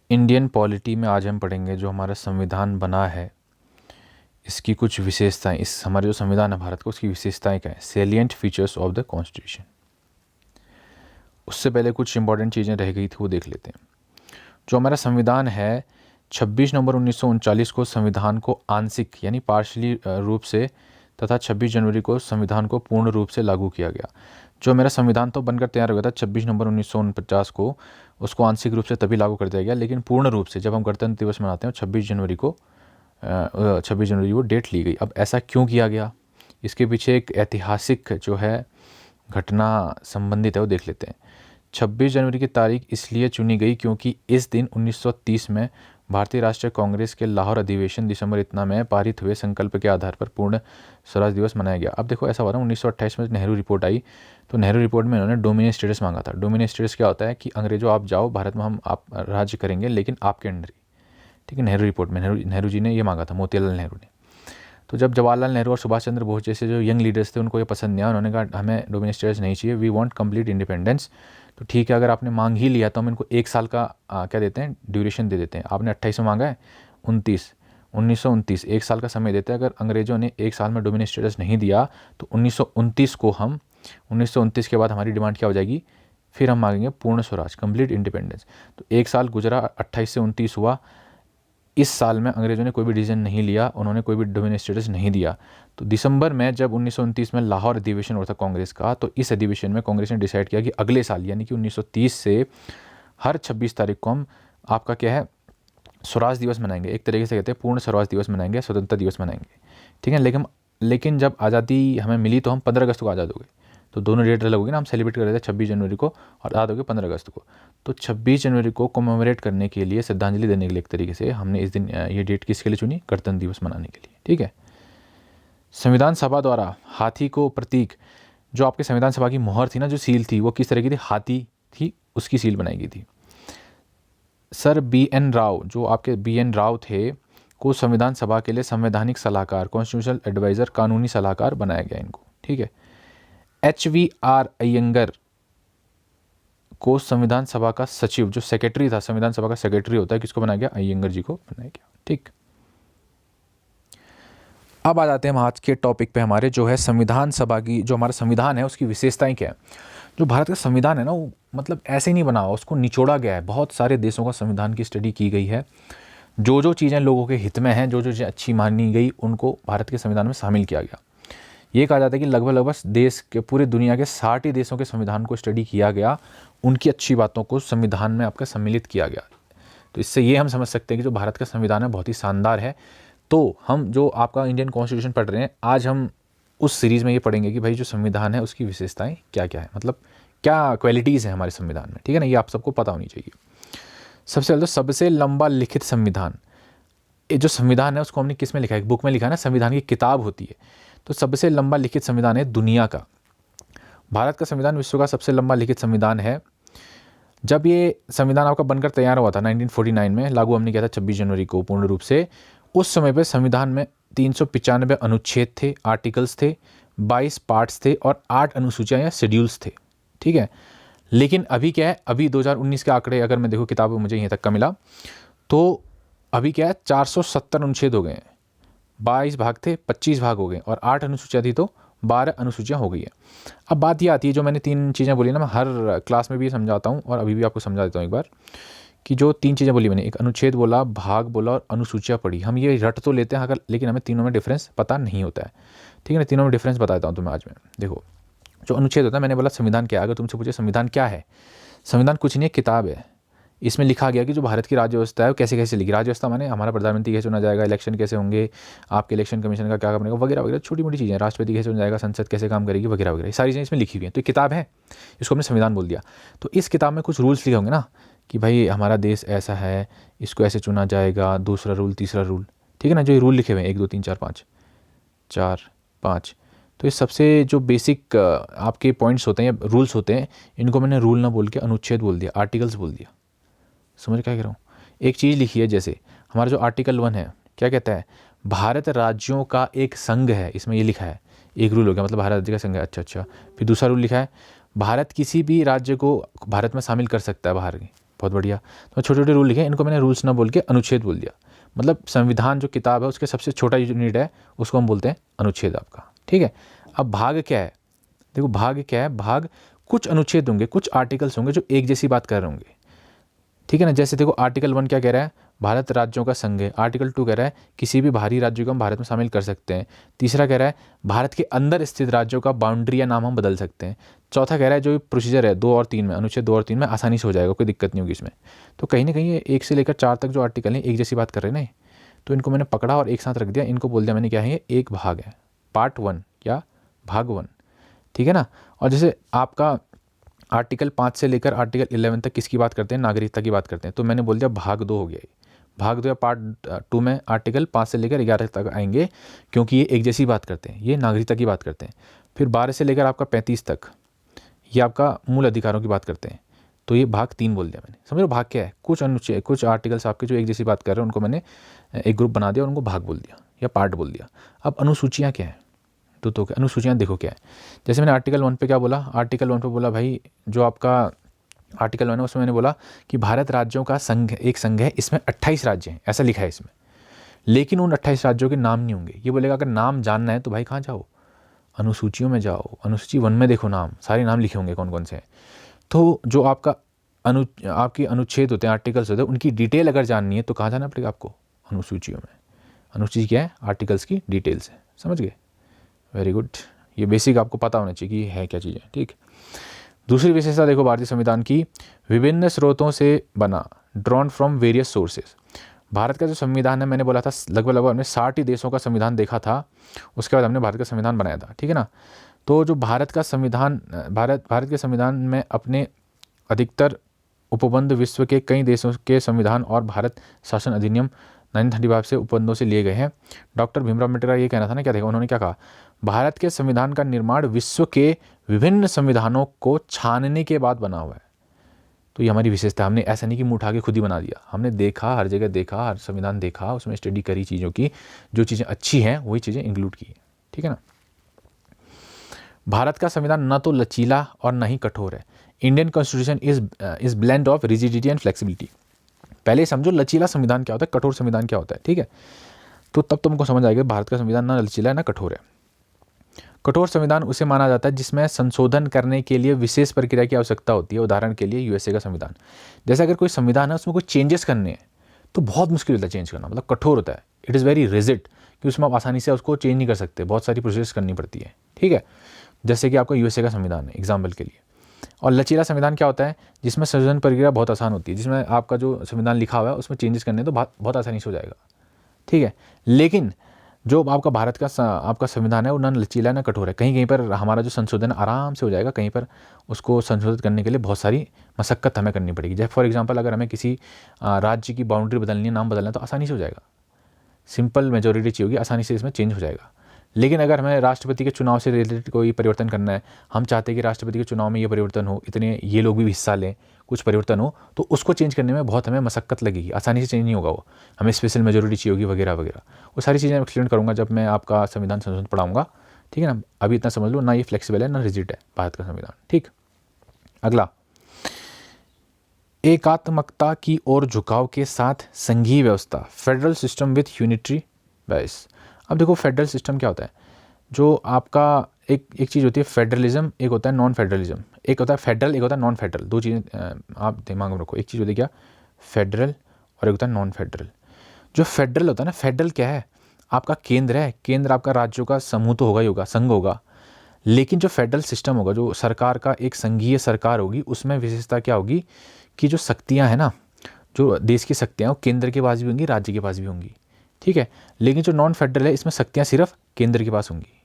Indian polity में आज हम पढ़ेंगे जो हमारा संविधान बना है, इसकी कुछ विशेषताएं। इस हमारे जो संविधान है भारत को, उसकी विशेषताएं क्या है, salient features of the constitution. उससे पहले कुछ इंपॉर्टेंट चीज़ें रह गई थी, वो देख लेते हैं। जो हमारा संविधान है 26 नवंबर 1939 को संविधान को आंशिक यानी पार्शली रूप से तथा 26 जनवरी को संविधान को पूर्ण रूप से लागू किया गया। जो मेरा संविधान तो बनकर तैयार हो गया था 26 नवंबर 1949 को, उसको आंशिक रूप से तभी लागू कर दिया गया, लेकिन पूर्ण रूप से जब हम गणतंत्र दिवस मनाते हैं 26 जनवरी को 26 जनवरी को डेट ली गई। अब ऐसा क्यों किया गया, इसके पीछे एक ऐतिहासिक जो है घटना संबंधित है, वो देख लेते हैं। 26 जनवरी की तारीख इसलिए चुनी गई क्योंकि इस दिन 1930 में भारतीय राष्ट्रीय कांग्रेस के लाहौर अधिवेशन दिसंबर इतना में पारित हुए संकल्प के आधार पर पूर्ण स्वराज दिवस मनाया गया। अब देखो ऐसा हुआ ना, 1928 में नेहरू रिपोर्ट आई, तो नेहरू रिपोर्ट में इन्होंने डोमिनियन स्टेटस मांगा था। डोमिनियन स्टेटस क्या होता है कि अंग्रेजों आप जाओ, भारत में हम आप राज्य करेंगे लेकिन आपके अंडर ही, ठीक है। नेहरू रिपोर्ट में नेहरू जी ने ये मांगा था, मोतीलाल नेहरू ने। तो जब जवाहरलाल नेहरू और सुभाष चंद्र बोस जैसे जो यंग लीडर्स थे उनको ये पसंद नहीं आया, उन्होंने कहा हमें डोमिनियन स्टेटस नहीं चाहिए, वी वांट कंप्लीट इंडिपेंडेंस। तो ठीक है, अगर आपने मांग ही लिया तो हम इनको 1 साल का क्या देते हैं, ड्यूरेशन दे देते हैं। आपने 28 में मांगा है, 1929 1 साल का समय देते हैं। अगर अंग्रेजों ने 1 साल में डोमिनियन स्टेटस नहीं दिया तो 1929 को हम 1929 के बाद हमारी डिमांड क्या हो जाएगी, फिर हम मांगेंगे पूर्ण स्वराज, कंप्लीट इंडिपेंडेंस। तो 1 साल गुजरा, 28 से 29 हुआ। इस साल में अंग्रेजों ने कोई भी डिसीजन नहीं लिया, उन्होंने कोई भी डोमिनियन स्टेटस नहीं दिया। तो दिसंबर में जब 1929 में लाहौर अधिवेशन हुआ था कांग्रेस का, तो इस अधिवेशन में कांग्रेस ने डिसाइड किया कि अगले साल यानी कि 1930 से हर 26 तारीख को हम आपका क्या है, स्वराज दिवस मनाएंगे। एक तरीके से कहते हैं पूर्ण स्वराज दिवस मनाएंगे, स्वतंत्रता दिवस मनाएंगे, ठीक है। लेकिन जब आज़ादी हमें मिली तो हम 15 अगस्त को आज़ाद हो गए, तो दोनों डेट अलग होगी ना। हम सेलिब्रेट कर रहे थे 26 जनवरी को और आज़ाद हो गए 15 अगस्त को। तो 26 जनवरी को कमेमोरेट करने के लिए, श्रद्धांजलि देने के लिए एक तरीके से हमने इस दिन ये डेट किसके लिए चुनी, गणतंत्र दिवस मनाने के लिए, ठीक है। संविधान सभा द्वारा हाथी को प्रतीक, जो आपके संविधान सभा की मोहर थी ना, जो सील थी, वो किस तरह की थी, हाथी थी, उसकी सील बनाई गई थी। सर BN राव, जो आपके BN राव थे, को संविधान सभा के लिए संवैधानिक सलाहकार, कॉन्स्टिट्यूशनल एडवाइज़र, कानूनी सलाहकार बनाया गया इनको, ठीक है। HVR अयंगर को संविधान सभा का सचिव, जो सेक्रेटरी था, संविधान सभा का सेक्रेटरी होता है, किसको बनाया गया, अयंगर जी को बनाया गया, ठीक। अब आ जाते हैं हम आज के टॉपिक पे हमारे, जो है संविधान सभा की, जो हमारा संविधान है उसकी विशेषताएं क्या है। जो भारत का संविधान है ना, वो मतलब ऐसे ही नहीं बना, उसको निचोड़ा गया है। बहुत सारे देशों का संविधान की स्टडी की गई है। जो जो चीज़ें लोगों के हित में हैं, जो जो चीज़ें अच्छी मानी गई, उनको भारत के संविधान में शामिल किया गया। ये कहा जाता है कि लगभग देश के, पूरी दुनिया के 60 ही देशों के संविधान को स्टडी किया गया, उनकी अच्छी बातों को संविधान में आपका सम्मिलित किया गया। तो इससे ये हम समझ सकते हैं कि जो भारत का संविधान है बहुत ही शानदार है। तो हम जो आपका इंडियन कॉन्स्टिट्यूशन पढ़ रहे हैं, आज हम उस सीरीज़ में ये पढ़ेंगे कि भाई जो संविधान है उसकी विशेषताएं क्या क्या है, मतलब क्या क्वालिटीज़ हैं हमारे संविधान में, ठीक है ना। ये आप सबको पता होनी चाहिए। सबसे पहले तो सबसे लंबा लिखित संविधान, ये जो संविधान है उसको हमने किस में लिखा है, एक बुक में लिखा है ना, संविधान की किताब होती है। तो सबसे लंबा लिखित संविधान है दुनिया का। भारत का संविधान विश्व का सबसे लंबा लिखित संविधान है। जब ये संविधान आपका बनकर तैयार हुआ था 1949 में, लागू हमने किया था 26 जनवरी को पूर्ण रूप से। उस समय पे संविधान में 395 अनुच्छेद थे, आर्टिकल्स थे, 22 पार्ट्स थे और 8 अनुसूचियाँ या शेड्यूल्स थे, ठीक है। लेकिन अभी क्या है, अभी 2019 के आंकड़े अगर मैं देखूँ, किताब में मुझे यहाँ तक का मिला, तो अभी क्या है 470 अनुच्छेद हो गए हैं। 22 भाग थे, 25 भाग हो गए, और 8 अनुसूचियाँ थी तो 12 अनुसूचियाँ हो गई है। अब बात ये आती है, जो मैंने 3 चीज़ें बोली ना, मैं हर क्लास में भी समझाता हूँ और अभी भी आपको समझा देता हूँ एक बार, कि जो 3 चीज़ें बोली मैंने, एक अनुच्छेद बोला, भाग बोला और अनुसूचियाँ पढ़ी, हम ये रट तो लेते हैं अगर, लेकिन हमें तीनों में डिफरेंस पता नहीं होता है, ठीक है ना। तीनों में डिफरेंस बता देता हूँ तुम्हें आज मैं। देखो, जो अनुच्छेद होता है, मैंने बोला संविधान क्या है, अगर तुमसे पूछे संविधान क्या है, संविधान कुछ नहीं है, किताब है। इसमें लिखा गया कि जो भारत की राज्य व्यवस्था है वो कैसे कैसे लिखी। राज्य व्यवस्था माने हमारा प्रधानमंत्री कैसे चुना जाएगा, इलेक्शन कैसे होंगे, आपके इलेक्शन कमीशन का क्या काम रहेगा, वगैरह वगैरह, छोटी मोटी चीज़ें, राष्ट्रपति कैसे चुना जाएगा, संसद कैसे काम करेगी, वगैरह वगैरह, सारी चीज़ें इसमें लिखी हुई हैं। तो किताब है, इसको हमने संविधान बोल दिया। तो इस किताब में कुछ रूल्स लिखे होंगे ना, कि भाई हमारा देश ऐसा है, इसको ऐसे चुना जाएगा, दूसरा रूल, तीसरा रूल, ठीक है ना। जो ये रूल लिखे हुए हैं 1 2 3 4 5 4 5, तो ये सबसे जो बेसिक आपके पॉइंट्स होते हैं या रूल्स होते हैं, इनको मैंने रूल ना बोल के अनुच्छेद बोल दिया, आर्टिकल्स बोल दिया। समझ क्या कह रहा हूँ। एक चीज़ लिखी है, जैसे हमारा जो आर्टिकल 1 है, क्या कहता है, भारत राज्यों का एक संघ है, इसमें ये लिखा है, एक रूल हो गया, मतलब भारत राज्य का संघ है। अच्छा, फिर दूसरा रूल लिखा है, भारत किसी भी राज्य को भारत में शामिल कर सकता है, बाहर बहुत बढ़िया। तो छोटे छोटे रूल लिखे, इनको मैंने रूल्स ना बोल के अनुच्छेद बोल दिया। मतलब संविधान जो किताब है उसके सबसे छोटा यूनिट है, उसको हम बोलते हैं अनुच्छेद आपका, ठीक है। अब भाग क्या है, देखो भाग क्या है, भाग कुछ अनुच्छेद होंगे, कुछ आर्टिकल्स होंगे जो एक जैसी बात कर रहे होंगे, ठीक है ना। जैसे देखो आर्टिकल 1 क्या कह रहा है, भारत राज्यों का संघ है। आर्टिकल 2 कह रहा है किसी भी बाहरी राज्य को हम भारत में शामिल कर सकते हैं। तीसरा कह रहा है भारत के अंदर स्थित राज्यों का बाउंड्री या नाम हम बदल सकते हैं। चौथा कह रहा है जो प्रोसीजर है 2 और 3 में, अनुच्छेद 2 और 3 में आसानी से हो जाएगा, कोई दिक्कत नहीं होगी इसमें। तो कहीं ना कहीं ये 1 से लेकर 4 तक जो आर्टिकल हैं एक जैसी बात कर रहे हैं ना, तो इनको मैंने पकड़ा और एक साथ रख दिया। इनको बोल दिया मैंने क्या है, ये एक भाग है, पार्ट 1 या भाग 1, ठीक है ना। और जैसे आपका आर्टिकल 5 से लेकर आर्टिकल 11 तक किसकी बात करते हैं, नागरिकता की बात करते हैं, तो मैंने बोल दिया भाग 2 हो गया ये। भाग 2 या पार्ट 2 में आर्टिकल 5 से लेकर 11 तक आएंगे, क्योंकि ये एक जैसी बात करते हैं, ये नागरिकता की बात करते हैं। फिर 12 से लेकर आपका 35 तक ये आपका मूल अधिकारों की बात करते हैं, तो ये भाग 3 बोल दिया मैंने। समझ लो भाग क्या है, कुछ अनुच्छेद, कुछ आर्टिकल्स आपके जो एक जैसी बात कर रहे हैं उनको मैंने एक ग्रुप बना दिया और उनको भाग बोल दिया या पार्ट बोल दिया। अब अनुसूचियाँ क्या है, तो अनुसूचियाँ देखो क्या है। जैसे मैंने आर्टिकल 1 पे क्या बोला, आर्टिकल 1 पे बोला भाई जो आपका आर्टिकल 1 है उसमें मैंने बोला कि भारत राज्यों का संघ, एक संघ है, इसमें 28 राज्य हैं, ऐसा लिखा है इसमें। लेकिन उन 28 राज्यों के नाम नहीं होंगे। ये बोलेगा अगर नाम जानना है तो भाई कहाँ जाओ, अनुसूचियों में जाओ, अनुसूची 1 में देखो नाम, सारे नाम लिखे होंगे कौन कौन से हैं। तो जो आपका आपकी अनुच्छेद होते हैं, आर्टिकल्स होते हैं, उनकी डिटेल अगर जाननी है तो कहाँ जाना पड़ेगा आपको, अनुसूचियों में। अनुसूची क्या है, आर्टिकल्स की डिटेल्स है, समझ गए। वेरी गुड, ये बेसिक आपको पता होना चाहिए कि है क्या चीज़ है, ठीक। दूसरी विशेषता देखो भारतीय संविधान की, विभिन्न स्रोतों से बना, drawn from various sources. Bharat का जो संविधान है, मैंने बोला था लगभग हमने 60 ही देशों का संविधान देखा था, उसके बाद हमने भारत का संविधान बनाया था, ठीक है ना। तो जो भारत का संविधान, भारत के संविधान में अपने अधिकतर उपबंध विश्व के कई देशों के संविधान और भारत शासन अधिनियम 1935 से उपबंधों से लिए गए हैं। डॉक्टर भीमराव अम्बेडकर का ये कहना था ना, क्या देखा उन्होंने क्या कहा, भारत के संविधान का निर्माण विश्व के विभिन्न संविधानों को छानने के बाद बना हुआ है। तो ये हमारी विशेषता, हमने ऐसा नहीं कि मुँह उठा के खुद ही बना दिया, हमने देखा, हर जगह देखा, हर संविधान देखा, उसमें स्टडी करी चीज़ों की, जो चीज़ें अच्छी हैं वही चीज़ें इंक्लूड की, ठीक है ना। भारत का संविधान न तो लचीला और न ही कठोर है। Indian constitution is blend of rigidity and flexibility. पहले समझो लचीला संविधान क्या होता है, कठोर संविधान क्या होता है, ठीक है। तो तब तुमको समझ आएगा भारत का संविधान ना लचीला है ना कठोर है। कठोर संविधान उसे माना जाता है जिसमें संशोधन करने के लिए विशेष प्रक्रिया की आवश्यकता होती है। उदाहरण के लिए यूएसए का संविधान, जैसे अगर कोई संविधान है उसमें कोई चेंजेस करने हैं तो बहुत मुश्किल होता है चेंज करना, मतलब कठोर होता है, इट इज़ वेरी रिजिड, कि उसमें आप आसानी से उसको चेंज नहीं कर सकते, बहुत सारी प्रोसेस करनी पड़ती है, ठीक है। जैसे कि आपका यूएसए का संविधान है एग्जाम्पल के लिए। और लचीला संविधान क्या होता है, जिसमें संशोधन प्रक्रिया बहुत आसान होती है, जिसमें आपका जो संविधान लिखा हुआ है उसमें चेंजेस करने तो बहुत आसानी से हो जाएगा, ठीक है। लेकिन जो आपका भारत का आपका संविधान है वो ना लचीला ना कठोर है। कहीं कहीं पर हमारा जो संशोधन आराम से हो जाएगा, कहीं पर उसको संशोधित करने के लिए बहुत सारी मशक्कत हमें करनी पड़ेगी। जैसे फॉर एग्जांपल अगर हमें किसी राज्य की बाउंड्री बदलनी है, नाम बदलना है, तो आसानी से हो जाएगा, सिंपल मेजोरिटी चाहिए होगी, आसानी से इसमें चेंज हो जाएगा। लेकिन अगर हमें राष्ट्रपति के चुनाव से रिलेटेड कोई परिवर्तन करना है, हम चाहते हैं कि राष्ट्रपति के चुनाव में ये परिवर्तन हो, इतने ये लोग भी हिस्सा लें, कुछ परिवर्तन हो, तो उसको चेंज करने में बहुत हमें मशक्कत लगेगी, आसानी से चेंज नहीं होगा वो, हमें स्पेशल मेजोरिटी चाहिए होगी वगैरह वगैरह। वो सारी चीज़ें मैं एक्सप्लेन करूँगा जब मैं आपका संविधान संशोधन पढ़ाऊँगा, ठीक है ना। अभी इतना समझ लो, ना ये फ्लेक्सिबल है ना रिजिड है भारत का संविधान, ठीक। अगला, एकात्मकता की ओर झुकाव के साथ संघीय व्यवस्था, federal system with unitary base. अब देखो फेडरल सिस्टम क्या होता है, जो आपका एक चीज़ होती है फेडरलिज्म, एक होता है नॉन फेडरलिज्म, एक होता है फेडरल, एक होता है नॉन फेडरल, दो चीज़ें आप दिमाग में रखो। एक चीज़ होती है क्या, फेडरल, और एक होता है नॉन फेडरल। जो फेडरल होता है ना, फेडरल क्या है, आपका केंद्र है, केंद्र आपका राज्यों का समूह तो होगा ही होगा, संघ होगा। लेकिन जो फेडरल सिस्टम होगा, जो सरकार का एक संघीय सरकार होगी, उसमें विशेषता क्या होगी कि जो शक्तियाँ हैं ना, जो देश की शक्तियाँ वो केंद्र के पास भी होंगी, राज्य के पास भी होंगी, ठीक है। लेकिन जो नॉन फेडरल है, इसमें शक्तियाँ सिर्फ केंद्र के पास होंगी।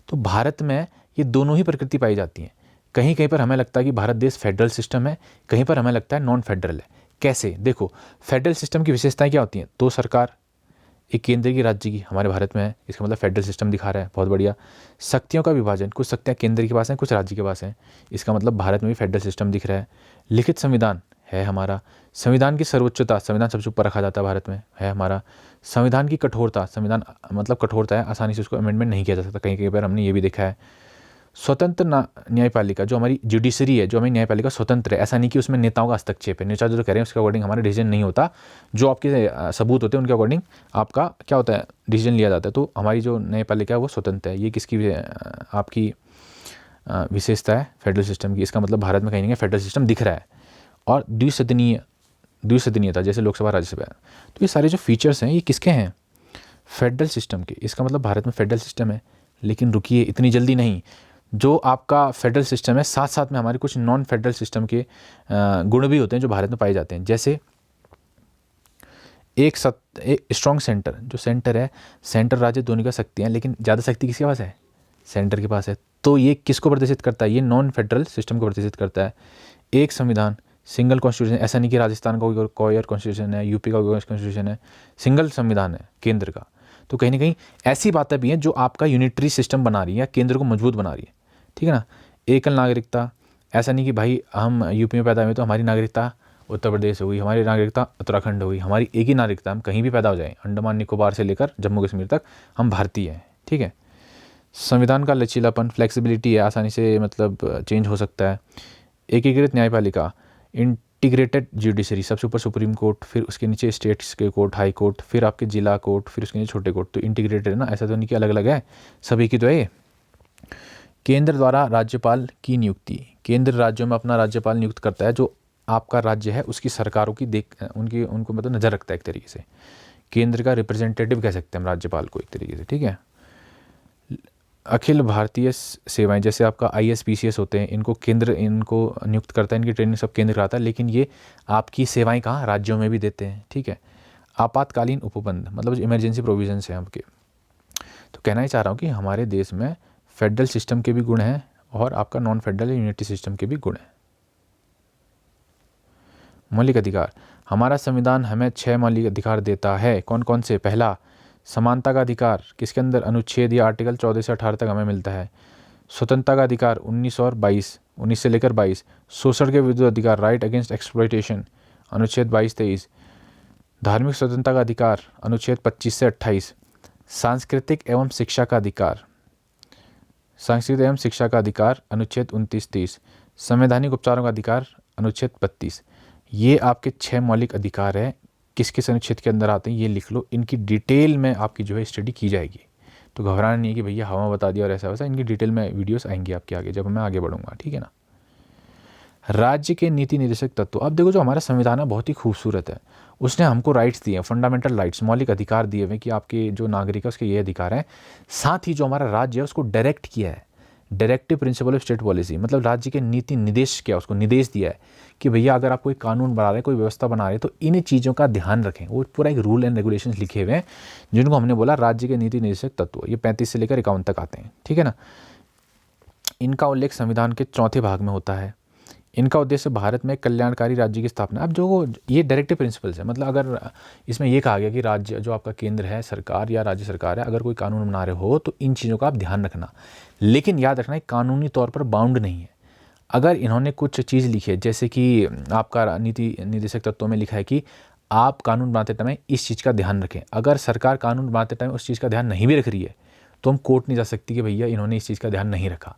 तो भारत में ये दोनों ही प्रकृति पाई जाती हैं। कहीं कहीं पर हमें लगता है कि भारत देश फेडरल सिस्टम है, कहीं पर हमें लगता है नॉन फेडरल है। कैसे, देखो फेडरल सिस्टम की विशेषताएं क्या होती हैं, दो सरकार, एक केंद्र की, राज्य की, हमारे भारत में है, इसका मतलब फेडरल सिस्टम दिखा रहा है, बहुत बढ़िया। शक्तियों का विभाजन, कुछ शक्तियाँ केंद्र के पास हैं, कुछ राज्य के पास हैं, इसका मतलब भारत में भी फेडरल सिस्टम दिख रहा है। लिखित संविधान है हमारा, संविधान की सर्वोच्चता, संविधान सबसे ऊपर रखा जाता है भारत में, है हमारा। संविधान की कठोरता, संविधान मतलब कठोरता है, आसानी से उसको अमेंडमेंट नहीं किया जा सकता, कहीं कहीं पर हमने ये भी देखा है। स्वतंत्र न्यायपालिका, जो हमारी जुडिशरी है, जो हमारी न्यायपालिका स्वतंत्र है, ऐसा नहीं कि उसमें नेताओं का हस्तक्षेप है। नेता जो कह रहे हैं उसके अकॉर्डिंग हमारा डिसीजन नहीं होता, जो आपके सबूत होते हैं उनके अकॉर्डिंग आपका क्या होता है, डिसीजन लिया जाता है। तो हमारी जो न्यायपालिका है वो स्वतंत्र है। ये किसकी आपकी विशेषता है फेडरल सिस्टम की। इसका मतलब भारत में कहीं ना कहीं फेडरल सिस्टम दिख रहा है। और द्विसदनीयता जैसे लोकसभा राज्यसभा। तो ये सारे जो फीचर्स हैं ये किसके हैं, फेडरल सिस्टम के। इसका मतलब भारत में फेडरल सिस्टम है। लेकिन रुकिए, इतनी जल्दी नहीं। जो आपका फेडरल सिस्टम है, साथ साथ में हमारे कुछ नॉन फेडरल सिस्टम के गुण भी होते हैं जो भारत में पाए जाते हैं। जैसे एक स्ट्रॉन्ग सेंटर, जो सेंटर है, सेंटर राज्य दोनों का शक्ति हैं, लेकिन ज़्यादा शक्ति किसके पास है, सेंटर के पास है। तो ये किसको प्रदर्शित करता है, ये नॉन फेडरल सिस्टम को प्रदर्शित करता है। एक संविधान, सिंगल कॉन्स्टिट्यूशन, ऐसा नहीं कि राजस्थान का कोई और कॉन्स्टिट्यूशन है, यूपी का कोई कॉन्स्टिट्यूशन है, सिंगल संविधान है केंद्र का। तो कहीं ना कहीं ऐसी बातें भी हैं जो आपका यूनिटरी सिस्टम बना रही है, केंद्र को मजबूत बना रही है, ठीक है ना। एकल नागरिकता, ऐसा नहीं कि भाई हम यूपी में पैदा हुए तो हमारी नागरिकता उत्तर प्रदेश हो गई, हमारी नागरिकता उत्तराखंड हो गई। हमारी एक ही नागरिकता, हम कहीं भी पैदा हो जाएं, अंडमान निकोबार से लेकर जम्मू कश्मीर तक हम भारतीय हैं, ठीक है। संविधान का लचीलापन, फ्लेक्सिबिलिटी है, आसानी से मतलब चेंज हो सकता है। एकीकृत न्यायपालिका, इंटीग्रेटेड जुडिशरी, सबसे ऊपर सुप्रीम कोर्ट, फिर उसके नीचे स्टेट्स के कोर्ट, हाई कोर्ट, फिर आपके जिला कोर्ट, फिर उसके नीचे छोटे कोर्ट। तो इंटीग्रेटेड है ना, ऐसा तो नहीं कि अलग अलग है, सभी की तो है। केंद्र द्वारा राज्यपाल की नियुक्ति, केंद्र राज्यों में अपना राज्यपाल नियुक्त करता है, जो आपका राज्य है उसकी सरकारों की उनको मतलब नज़र रखता है एक तरीके से। केंद्र का रिप्रेजेंटेटिव कह सकते हैं हम राज्यपाल को एक तरीके से, ठीक है। अखिल भारतीय सेवाएं, जैसे आपका IAS PCS होते हैं, इनको केंद्र इनको नियुक्त करता है, इनकी ट्रेनिंग सब केंद्र कराता है, लेकिन ये आपकी सेवाएं कहाँ, राज्यों में भी देते हैं, ठीक है। आपातकालीन उपबंध, मतलब इमरजेंसी प्रोविजंस हैं आपके। तो कहना ही चाह रहा हूँ कि हमारे देश में फेडरल सिस्टम के भी गुण हैं और आपका नॉन फेडरल यूनिटी सिस्टम के भी गुण हैं। मौलिक अधिकार, हमारा संविधान हमें 6 मौलिक अधिकार देता है। कौन कौन से? पहला, समानता का अधिकार, किसके अंदर, अनुच्छेद या आर्टिकल 14 से 18 तक हमें मिलता है। स्वतंत्रता का अधिकार 19 और 22, 19 से लेकर 22। शोषण के विरुद्ध अधिकार, राइट अगेंस्ट एक्सप्लॉयटेशन, अनुच्छेद 22-23। धार्मिक स्वतंत्रता का अधिकार, अनुच्छेद 25 से 28। सांस्कृतिक एवं शिक्षा का अधिकार, सांस्कृतिक एवं शिक्षा का अधिकार, अनुच्छेद 29-30। संवैधानिक उपचारों का अधिकार, अनुच्छेद 32। ये आपके 6 मौलिक अधिकार है। किस किस अनुच्छेद के अंदर आते हैं ये लिख लो। इनकी डिटेल में आपकी जो है स्टडी की जाएगी, तो घबराना नहीं है कि भैया हवा बता दिया और ऐसा वैसा। इनकी डिटेल में वीडियोस आएंगी आपके आगे जब मैं आगे बढ़ूंगा, ठीक है ना। राज्य के नीति निर्देशक तत्व, अब देखो जो हमारा संविधान है बहुत ही खूबसूरत है। उसने हमको राइट्स दिए हैं, फंडामेंटल राइट्स, मौलिक अधिकार दिए हुए कि आपके जो नागरिक है उसके ये अधिकार हैं। साथ ही जो हमारा राज्य है उसको डायरेक्ट किया है, directive principle of state policy, मतलब राज्य के नीति निर्देश किया, उसको निर्देश दिया है कि भैया अगर आप कोई कानून बना रहे हैं, कोई व्यवस्था बना रहे हैं, तो इन चीज़ों का ध्यान रखें। वो पूरा एक रूल एंड रेगुलेशंस लिखे हुए हैं जिनको हमने बोला राज्य के नीति निर्देशक तत्व। ये 35 से लेकर 51 तक आते हैं, ठीक है ना। इनका उल्लेख संविधान के 4थे भाग में होता है। इनका उद्देश्य भारत में कल्याणकारी राज्य की स्थापना। अब जो ये डायरेक्टिव प्रिंसिपल्स है, मतलब अगर इसमें ये कहा गया कि राज्य जो आपका केंद्र है, सरकार या राज्य सरकार है, अगर कोई कानून बना रहे हो तो इन चीज़ों का आप ध्यान रखना। लेकिन याद रखना कानूनी तौर पर बाउंड नहीं है। अगर इन्होंने कुछ चीज़ लिखी है, जैसे कि आपका नीति निर्देशक तत्वों में लिखा है कि आप कानून बनाते टाइम इस चीज़ का ध्यान रखें। अगर सरकार कानून बनाते टाइम उस चीज़ का ध्यान नहीं भी रख रही है तो हम कोर्ट नहीं जा सकती कि भैया इन्होंने इस चीज़ का ध्यान नहीं रखा,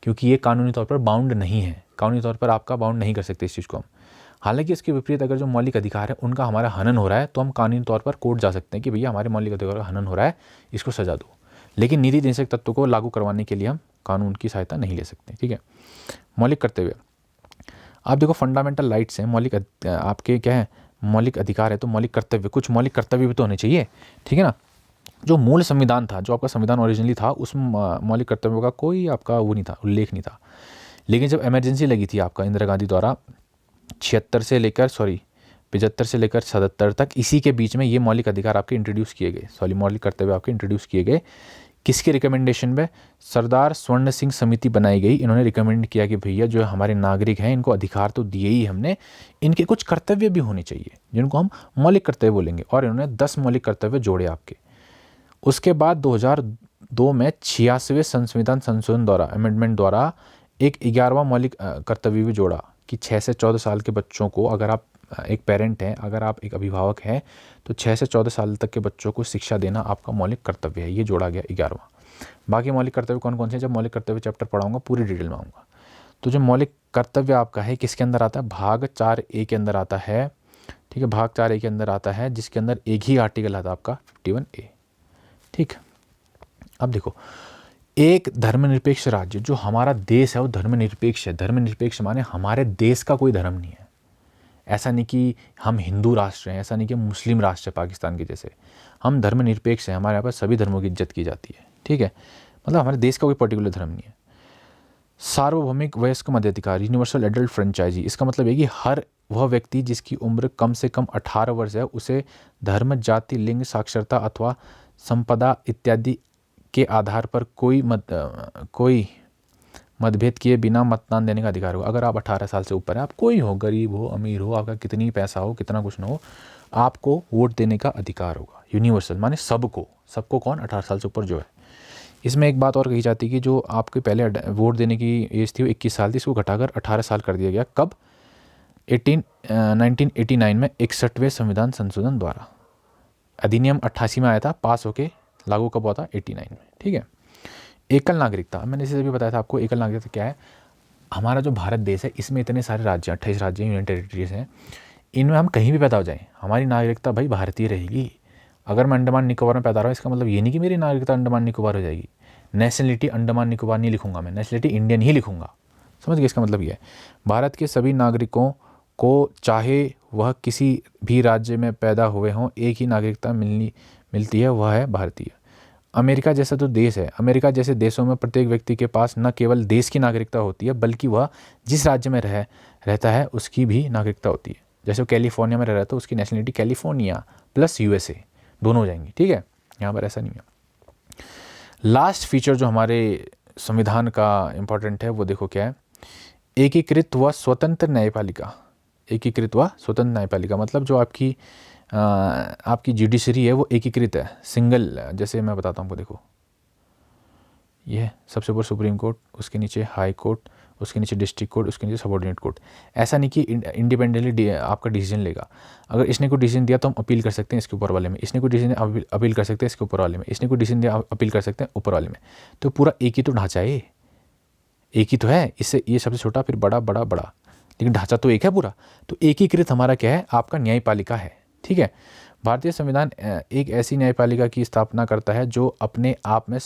क्योंकि ये कानूनी तौर पर बाउंड नहीं है। कानूनी तौर पर आपका बाउंड नहीं कर सकते इस चीज़ को हम। हालांकि इसके विपरीत अगर जो मौलिक अधिकार है उनका हमारा हनन हो रहा है तो हम कानूनी तौर पर कोर्ट जा सकते हैं कि भैया हमारे मौलिक अधिकार का हनन हो रहा है, इसको सजा दो। लेकिन नीति निर्देशक तत्व को लागू करवाने के लिए हम कानून की सहायता नहीं ले सकते, ठीक है। मौलिक कर्तव्य, आप देखो फंडामेंटल राइट्स हैं, मौलिक आपके क्या है, मौलिक अधिकार है, तो मौलिक कर्तव्य, कुछ मौलिक कर्तव्य भी तो होने चाहिए, ठीक है ना। जो मूल संविधान था, जो आपका संविधान ओरिजिनली था, उस मौलिक कर्तव्यों का कोई आपका वो नहीं था, उल्लेख नहीं था। लेकिन जब इमरजेंसी लगी थी आपका इंदिरा गांधी द्वारा 75 से लेकर 77 तक, इसी के बीच में ये मौलिक अधिकार आपके इंट्रोड्यूस किए गए, मौलिक कर्तव्य आपके इंट्रोड्यूस किए गए। किसके रिकमेंडेशन पे? सरदार स्वर्ण सिंह समिति बनाई गई। इन्होंने रिकमेंड किया कि भैया जो हमारे नागरिक हैं इनको अधिकार तो दिए ही हमने, इनके कुछ कर्तव्य भी होने चाहिए जिनको हम मौलिक कर्तव्य बोलेंगे, और इन्होंने 10 मौलिक कर्तव्य जोड़े आपके। उसके बाद 2002 में 86वें संविधान संशोधन द्वारा, अमेंडमेंट द्वारा एक 11वां मौलिक कर्तव्य भी जोड़ा कि 6 से 14 साल के बच्चों को, अगर आप एक पेरेंट हैं, अगर आप एक अभिभावक हैं, तो 6 से 14 साल तक के बच्चों को शिक्षा देना आपका मौलिक कर्तव्य है। ये जोड़ा गया 11वां। बाकी मौलिक कर्तव्य कौन कौन से, जब मौलिक कर्तव्य चैप्टर पढ़ाऊंगा पूरी डिटेल में आऊँगा। तो जो मौलिक कर्तव्य आपका है किसके अंदर आता है, भाग 4A के अंदर आता है, ठीक है, भाग 4A के अंदर आता है, जिसके अंदर एक ही आर्टिकल आता है आपका 51A, ठीक। अब देखो, एक धर्मनिरपेक्ष राज्य, जो हमारा देश है वो धर्मनिरपेक्ष है। धर्मनिरपेक्ष माने हमारे देश का कोई धर्म नहीं है। ऐसा नहीं कि हम हिंदू राष्ट्र हैं, ऐसा नहीं कि मुस्लिम राष्ट्र है पाकिस्तान के जैसे। हम धर्मनिरपेक्ष हैं, हमारे यहाँ पर सभी धर्मों की इज्जत की जाती है, ठीक है। मतलब हमारे देश का कोई पर्टिकुलर धर्म नहीं है। सार्वभौमिक वयस्क मध्याधिकार, यूनिवर्सल एडल्ट फ्रेंचाइजी, इसका मतलब है कि हर वह व्यक्ति जिसकी उम्र कम से कम 18 वर्ष है, उसे धर्म, जाति, लिंग, साक्षरता अथवा संपदा इत्यादि के आधार पर कोई मतभेद किए बिना मतदान देने का अधिकार होगा। अगर आप 18 साल से ऊपर हैं, आप कोई हो, गरीब हो, अमीर हो, आपका कितनी पैसा हो, कितना कुछ ना हो, आपको वोट देने का अधिकार होगा। यूनिवर्सल माने सबको कौन, 18 साल से ऊपर जो है। इसमें एक बात और कही जाती है कि जो आपके पहले वोट देने की एज थी वो 21 साल थी, इसको घटाकर 18 साल कर दिया गया। कब, 1989 में 61वें संविधान संशोधन द्वारा। अधिनियम 88 में आया था, पास होके लागू कब हुआ था, 89 में, ठीक है। एकल नागरिकता, मैंने इसे भी बताया था आपको, एकल नागरिकता क्या है। हमारा जो भारत देश है इसमें इतने सारे राज्य, 28 राज्य यूनियन टेरिटरीज हैं, इनमें हम कहीं भी पैदा हो जाएं, हमारी नागरिकता भाई भारतीय रहेगी। अगर मैं अंडमान निकोबार में पैदा रहा हूँ, इसका मतलब ये नहीं कि मेरी नागरिकता अंडमान निकोबार हो जाएगी। नेशनलिटी अंडमान निकोबार नहीं लिखूंगा मैं, नेशनलिटी इंडियन ही लिखूंगा। समझ गए, इसका मतलब ये है भारत के सभी नागरिकों को, चाहे वह किसी भी राज्य में पैदा हुए हों, एक ही नागरिकता मिलती है, वह है भारतीय। अमेरिका जैसा तो देश है, अमेरिका जैसे देशों में प्रत्येक व्यक्ति के पास न केवल देश की नागरिकता होती है, बल्कि वह जिस राज्य में रहता है उसकी भी नागरिकता होती है। जैसे वो कैलिफोर्निया में रह रहा है तो उसकी नेशनलिटी कैलिफोर्निया प्लस USA दोनों हो जाएंगी, ठीक है। यहाँ पर ऐसा नहीं है। लास्ट फीचर जो हमारे संविधान का इम्पोर्टेंट है वो देखो क्या है, एकीकृत व स्वतंत्र न्यायपालिका। एकीकृत व स्वतंत्र न्यायपालिका मतलब जो आपकी जुडिशरी है वो एकीकृत है, सिंगल। जैसे मैं बताता हूँ आपको, देखो ये सबसे ऊपर सुप्रीम कोर्ट, उसके नीचे हाई कोर्ट, उसके नीचे डिस्ट्रिक्ट कोर्ट, उसके नीचे सबऑर्डिनेट कोर्ट। ऐसा नहीं कि इंडिपेंडेंटली आपका डिसीजन लेगा। अगर इसने कोई डिसीजन दिया तो हम अपील कर सकते हैं इसके ऊपर वाले में, इसने कोई डिसीजन अपील कर सकते हैं इसके ऊपर वाले में, इसने कोई डिसीजन दिया अपील कर सकते हैं ऊपर वाले में। तो पूरा एक ही तो ढांचा है, एक ही तो है। इससे ये सबसे छोटा, फिर बड़ा, बड़ा, बड़ा, लेकिन ढांचा तो एक है पूरा। तो एकीकृत हमारा क्या है, आपका न्यायपालिका है, ठीक है। भारतीय संविधान एक ऐसी न्यायपालिका की स्थापना करता है जो अपने आप में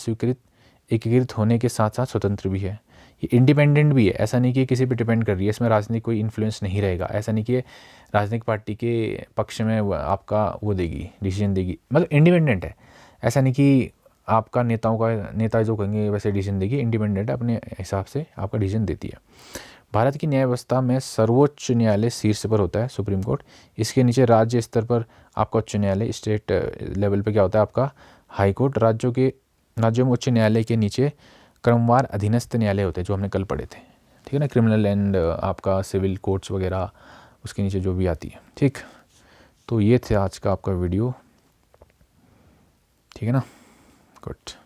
एकीकृत होने के साथ साथ स्वतंत्र भी है, ये इंडिपेंडेंट भी है। ऐसा नहीं कि किसी पे डिपेंड कर रही है, इसमें राजनीतिक कोई इन्फ्लुएंस नहीं रहेगा। ऐसा नहीं कि राजनीतिक पार्टी के पक्ष में आपका वो देगी, डिसीजन देगी, मतलब इंडिपेंडेंट है। ऐसा नहीं कि आपका नेता जो कहेंगे वैसे डिसीजन देगी, इंडिपेंडेंट है, अपने हिसाब से आपका डिसीजन देती है। भारत की न्याय व्यवस्था में सर्वोच्च न्यायालय शीर्ष पर होता है, सुप्रीम कोर्ट। इसके नीचे राज्य स्तर पर आपका उच्च न्यायालय, स्टेट लेवल पे क्या होता है आपका हाई कोर्ट। राज्यों में उच्च न्यायालय के नीचे क्रमवार अधीनस्थ न्यायालय होते हैं, जो हमने कल पढ़े थे, ठीक है ना, क्रिमिनल एंड आपका सिविल कोर्ट्स वगैरह, उसके नीचे जो भी आती है, ठीक। तो ये थे आज का आपका वीडियो, ठीक है ना, गुड।